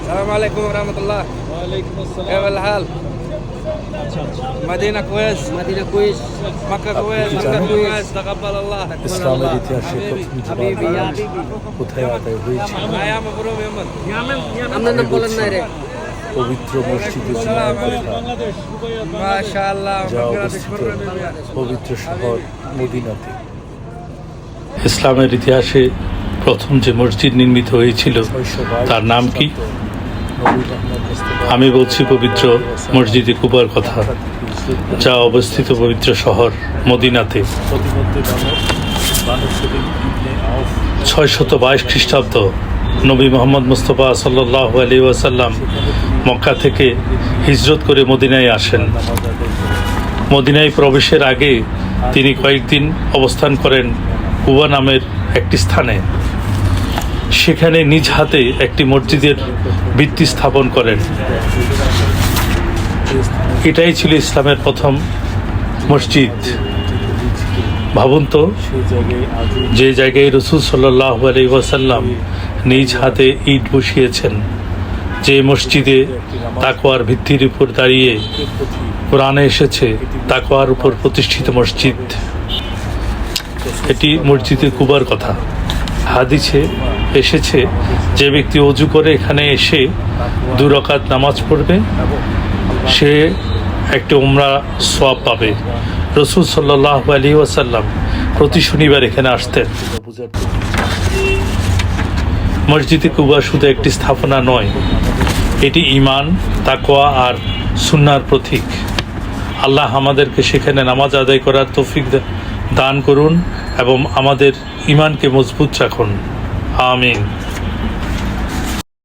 السلام عليكم ورحمة الله. وعليكم السلام. كيف الحال؟ अच्छा अच्छा مدينة كويس. مدينة كويس. مكة كويس. مكة مكة كويس. كويس. تقبل الله. ইসলামের ইতিহাসে প্রথম حبيبي يا জুমার حبيبي. কোথায় আদায় হয়েছিল يا مبروك يا من. আমরা নাম বলেন না রে। পবিত্র মসজিদে জুমার কথা, बांग्लादेश रुबैया ما شاء الله. যা بنغلاديش অবস্থিত مرة بيبيع. পবিত্র শহর মদিনাতে। ইসলামের ইতিহাসে প্রথম যে মসজিদ নির্মিত হয়েছিল তার নাম কি? আমি বলছি পবিত্র মসজিদে কুবার কথা, যা অবস্থিত পবিত্র শহর মদিনাতে। 622 খ্রিস্টাব্দ নবী মোহাম্মদ মুস্তফা সাল্লাল্লাহু আলাইহি ওয়াসাল্লাম মক্কা থেকে হিজরত করে মদিনায় আসেন। মদিনায় প্রবেশের আগে তিনি কয়েকদিন অবস্থান করেন কুবা নামের একটি স্থানে। সেখানে নিজ হাতে একটি মসজিদের ভিত্তি স্থাপন করেন। এটাই ছিল ইসলামের প্রথম মসজিদ। ভাবুন তো, যে জায়গায় রাসূল সাল্লাল্লাহু আলাইহি ওয়াসাল্লাম নিজ হাতে ইট বসিয়েছেন, যে মসজিদে তাকওয়ার ভিত্তির উপর দাঁড়িয়ে কোরআনে এসেছে তাকওয়ার উপর প্রতিষ্ঠিত মসজিদ। এটি মসজিদে কুবার কথা। হাদিসে এসেছে, যে ব্যক্তি ওযু করে এখানে এসে 2 রাকাত নামাজ পড়বে সে একটি উমরা সওয়াব পাবে। রাসূল সাল্লাল্লাহু আলাইহি ওয়াসাল্লাম প্রতি শনিবার এখানে আসতেন। মসজিদে কুবা শুধু একটি স্থাপনা নয়, এটি ঈমান, তাকওয়া আর সুন্নাহর প্রতীক। আল্লাহ আমাদেরকে সেখানে নামাজ আদায় করার তৌফিক দান করুন এবং আমাদের ঈমানকে মজবুত রাখুন। আমিন।